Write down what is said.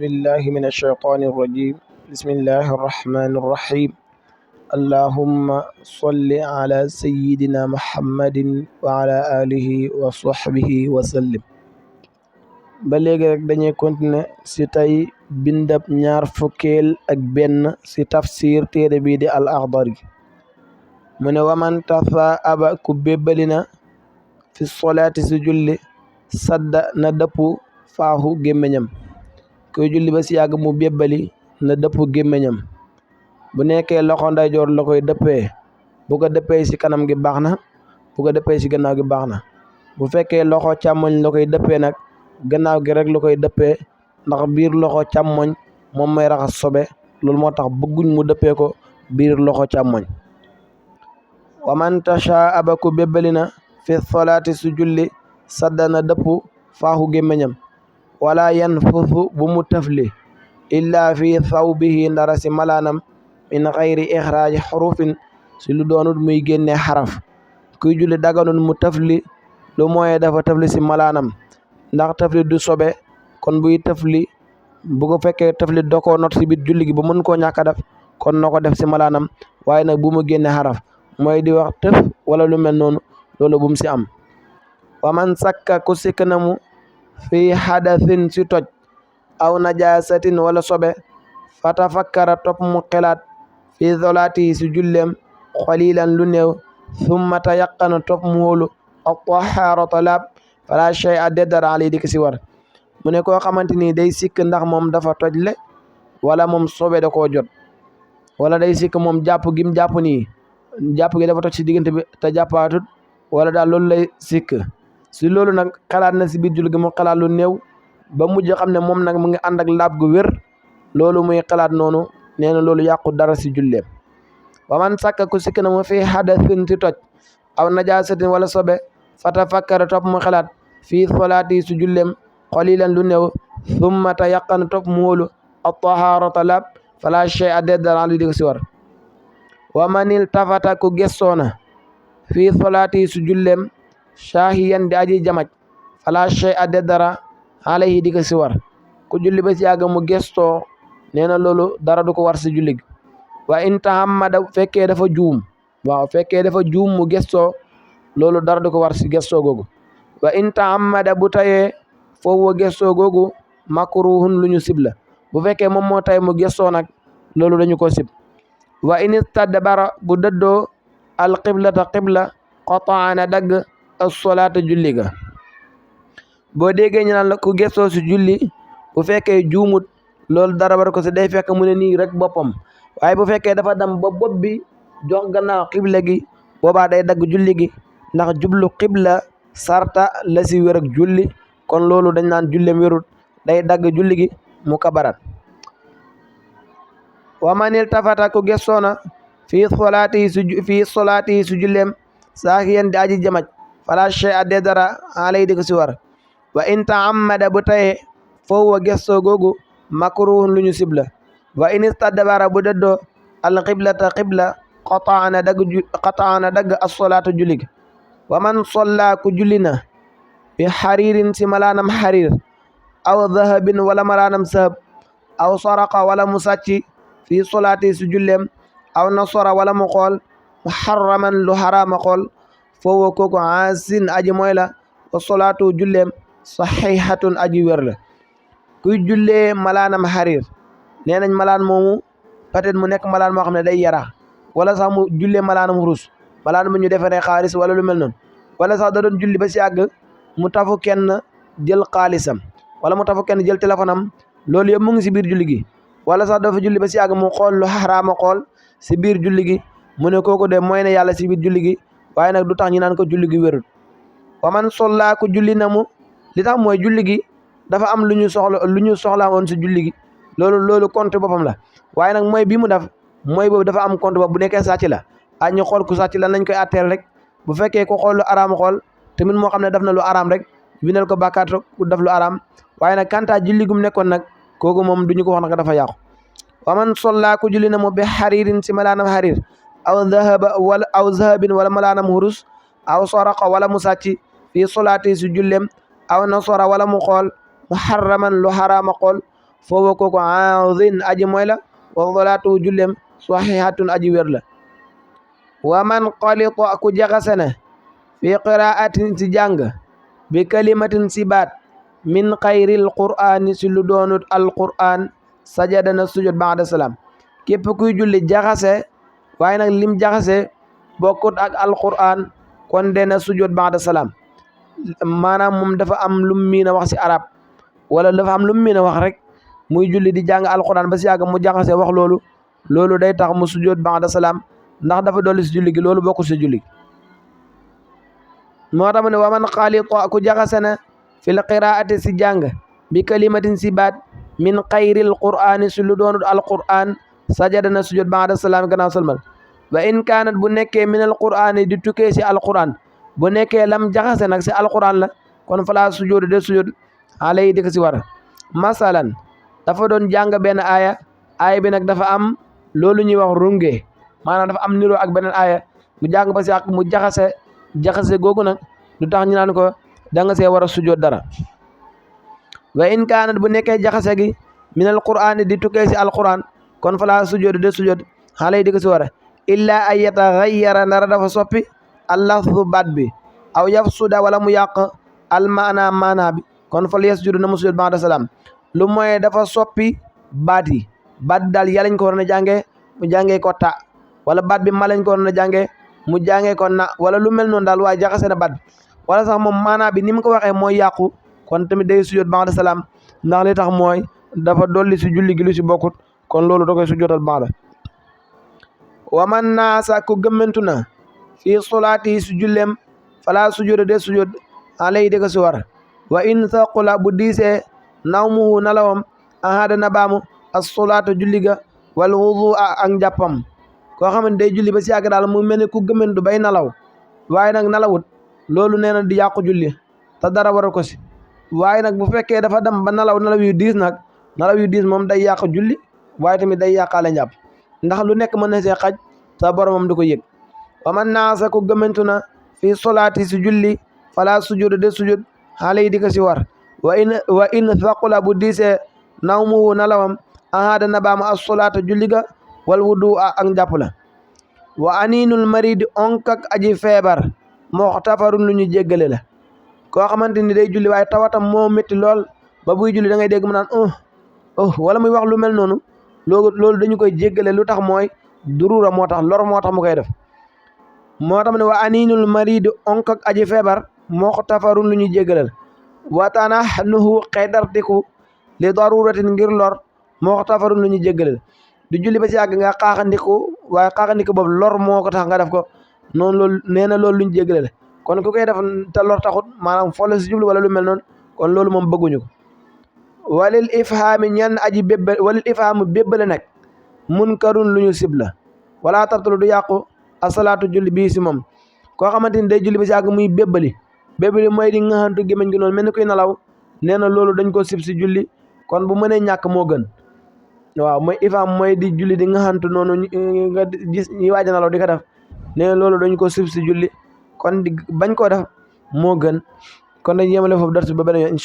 بالله من الشيطان الرجيم. بسم الله الرحمن الرحيم. اللهم صل على سيدنا محمد وعلى آله وصحبه وسلم. ba léegi rek dañuy continuer ci tey bindab ñaar fukkeel ak benn ci tafsir téere bii di al Axdari mu ne waman tafa aba ku bébbalina fi solaati ci julli sadda na dëpp faaxu gémmiñam kuy julli ba ci yàgg mu bébbali na dëpp gémmiñam bu nekkee loxo ndeyjoor la koy dëppee bu ko dëppee ci kanam gi baax na, bu ko dëppee ci gannaaw gi baax na. bu fekkee loxo càmmoñ la koy dëppee nag gannaaw gi rek la koy dëppee ndax biir loxo càmmoñ moom may raxas sobe, loolu moo tax bëgguñ mu dëppee ko biir loxo càmmoñ. wa man tasha aba ku bébbali na fi solaati su julli sadda na dëpp faaxu gémmiñam wala yan fusu bu mu tëfli illa fi thawbihi ndara si malaanam min xayri ixraaji xurufin si lu doonut muy génne xaraf. kuy julli daganul mu tëfli lu mooy dafa tëfli si malaanam ndax tëfli du sobe, kon buy tëfli bu ko fekkee tëfli da koo not si biir julli gi ba mën koo ñàkk a def kon na ko def si malaanam, waaye nag bu mu génne xaraf mooy di wax tëf wala lu mel noonu, loolu bu mu si am. wa man sakka ku sikk na mu fi xadathin si toj aw najaasatin wala sobe fatafakkara topp mu xelaat fi zolaati si julleem xalilan lu néew summa tayaqana topp mu wóolu ak tahaarata laab fala shay a deddara ali di ko si war. mu ne koo xamante ni day sikk ndax moom dafa toj le wala moom sobe da koo jot, wala day sikk moom jàpp gim jàpp nii jàpp gi dafa toj si diggante bi te jàppaatut, wala daal loolu lay sikk. si loolu nag xalaat na si biir julli gi mu xalaat lu néew ba mujj xam ne moom nag mu ngi ànd ak laab gu wér, loolu muy xalaat noonu nee na loolu yàqu dara si julleem. wa man sàkka ku sikk na mu fi hadathin si toj aw najaasatin wala sobe fatafakkara topp mu xalaat fii solaati su julleem xalilan lu néew summa tayaqana topp mu wóolu at tahaarata laab fala shay a deddara li di ko si war. wa manil tafata ku gessoona fii solaati su julleem shaahiyan di aji jamaj fala shay a deddara alayhi di ko si war. ku julli ba si yàgg mu gestoo nee na loolu dara du ko war si julli gi. wa in tahammada fekkee dafa juum, fekkee dafa juum mu gestoo loolu dara du ko war si gestoo googu. wa in tahammada bu tayee foofu wa gestoo googu makruhun lu ñu sib la. bu fekkee moom moo tay mu gestoo nag loolu dañu ko sib. wa in istadbara bu dëddoo alqiblata qibla qataana dagg as-solaata julli ga. boo déggee ñu naan la ku gestoo si julli bu fekkee juumut loolu dara war ko si, day fekk mu ne nii rek boppam, waaye bu fekkee dafa dem ba bopp bi jox gannaaw xibla gi boobaa day dagg julli gi ndax jublu xibla sarta la si wér ak julli, kon loolu dañ naan julleem wérut, day dagg julli gi mu kabarat. wa manil tafata ku gestoona fii solaati su julleem saahiyan di aji jamaj fala shay a deddara alay di ko si war. wa in taammada bu taye foofu wa gestoo googu makruhun lu ñu sib la. wa in istadbara bu dëddoo alqiblata qibla qataana dagg as-solaata julli gi. wa man solla ku julli na bi xariirin si malaanam xariir aw dahabin wala malaanam sahab aw saraqa wala mu sàcci fii solaati su julleem aw nasara wala mu xool muharraman lu haraama xool foofu kooku aasin aji mooy la wa solaatu julleem saxihatun aji wér la. kuy jullee malaanam xariir nee nañ malaan moomu peut-être mu nekk malaan moo xam ne day yara, wala sax mu jullee malaanam rus, malaan mu ñu defaree xaalis wala lu mel noonu, wala sax da doon julli ba si yàgg mu tafu kenn jël xaalisam wala mu tafu kenn jël téléphone am, loolu yëpp mu ngi si biir julli gi. wala sax dafa julli ba si yàgg mu xool lu xaraama xool si biir julli gi, mu ne kooku de mooy ne yàlla si biir julli gi, waaye nag du tax ñu naan ko julli gi wérul. wa man sollaa ku julli na mu li tax mooy julli gi dafa am lu ñu soxla woon si julli gi, loolu compte boppam la, waaye nag mooy bi mu def mooy boobu dafa am compte bopp. bu nekkee sàcc la ñu xool ku sàcc la nañ koy atteel rek. bu fekkee ko xool lu araam xool tamit moo xam ne def na lu araam rek bindal ko bàkkaat ku def lu araam, waaye nag kanta julli gum nekkoon nag kooku moom duñu ko wax nag dafa yàqu. wa man solla ku julli na mu bi xariirin si malaanam xariir aw zahabin wala malaanam hurus aw saraqa wala mu sàcc fii solaati su julleem aw nasara wala mu xool muharraman lu haraama xool foofu kooku aadin aji mooy la wa salaatu jullem saxihatun aji wér la wa man qalita ku jaxasene fi qiraatin si jàng bi kalimatin si baat min xayril qur'ani si lu doonut alqur'an sajada na sujud ba'da salaam képp kuy julli jaxase waaye nag lim jaxase bokkut ak alqur'an kon dena sujud ba'da salaam maanaam moom dafa am lum miin a wax si arab wala dafa am lum miin a wax rek muy julli di jàng alqur'an ba si yàgg mu jaxase wax loolu day tax mu sujud ba'da salaam ndax dafa dolli si julli gi loolu bokkut si julli moo tax mu ne wa man xaalita ku jaxase na fil qiraati si jàng bi kalimatin si baat min xayril qur'ani si lu doonut alqur'an sajada na sujud ba'da salaam gannaaw salmal wa in kaanat bu nekkee min alqur'ani di tukkee si alqur'an bu nekkee lam jaxase nag si alqur'an la kon fala sujud de sujud alay di ko si war masalan dafa doon jàng benn aaya bi nag dafa am loolu ñuy wax runge maanaam dafa am niroo ak beneen aaya mu jàng ba si ak mu jaxase googu nag lu tax ñu naan ko da nga see war a sujjoot dara wa in kaanat bu nekkee jaxase gi min alqur'an di tukkee si alqur'an kon fala sujjoot de sujjoot xale yi di ko si war a illa ay yataxayyara ndara dafa soppi allafdu baat bi aw yafsuda wala mu yàq maana bi kon fal yasjudu na mu sujjoot ba'da salaam lu mooy dafa soppi baat yi baat daal yàlla ñu ko war a jàngee mu jàngee ko ta wala baat bi ma lañ ko war a jàngee mu jàngee ko na wala lu mel noonu daal waaye jaxase na baat bi wala sax moom maanaa bi ni mu ko waxee mooy yàqu kon tamit day sujjoot ba'da salaam ndax li tax mooy dafa dolli si julli gi lu si bokkut kon loolu da koy sujjootal ba'da wa man naasa ku gëmmentu na fii solaati si jullem fala sujjoot de sujjoot alay de ko si war wa in thaqula bu diisee nawmuhu nalawam ahada na baamu as-solaatu julli ga wal wudu ak njàppam koo xamante day julli ba si yàgg daal mu mel ni ku gëmmentu bay nalaw waaye nag nalawut loolu nee na di yàqu julli te dara waral ko si waaye nag bu fekkee dafa dem ba nalaw yu diis nag nalaw yu diis moom day yàq julli waaye tamit day yàqaale njàpp ndax lu nekk mën na see xaj sa boromam du ko yëg wa man naasa ku gëmmentu na fii solaati si julli fala sujud de sujud xaale yi di ko si war wa in thaqula bu diisee nawmuhu nalawam ahada na baama as-solaata julli ga wal wudu ak njàpp la wa aninul maridi onkak aji feebar muxtafarun lu ñu jéggale la koo xamante ni day julli waaye tawatam moo métti lool ba buy julli da ngay dégg mu naan wala muy wax lu mel noonu loolu dañu koy jéggale lu tax mooy durura moo tax lor moo tax mu koy def moo tax ne wa aninul maridi onkak aji feebar muxtafarun lu ñu jéggale la wa tanahnuhu xedartiku li daruratin ngir lor muxtafarun lu ñu jéggale la du julli ba si yàgg nga xaaxandiku waaye xaaxandiku boobu lor moo ko tax nga def ko noonu loolu nee na loolu lu ñu jéggale la kon ku koy def te lor taxut maanaam foole si jublu wala lu mel noonu kon loolu moom bëgguñu ko walil ifhaami ñenn aji bébbal walil ifhaamu bébbale nag munkarun lu ñu sibla wala tabtulu du yàqu asalaatu julli bii si moom koo xamante ni day julli ba si yàgg muy bébbali mooy di ngaxantu gémmiñ gi noonu mel ni kuy nalaw nee na loolu dañ ko sib si julli kon bu mënee ñàkk moo gën waaw mooy ifhaam mooy di julli di ngaxantu noonu nga gis ñi waaj a nalaw di ko def nee na loolu dañ ko sib si julli kon di bañ koo def moo gën kon dañ yemale foofu darsu ba beneen yoon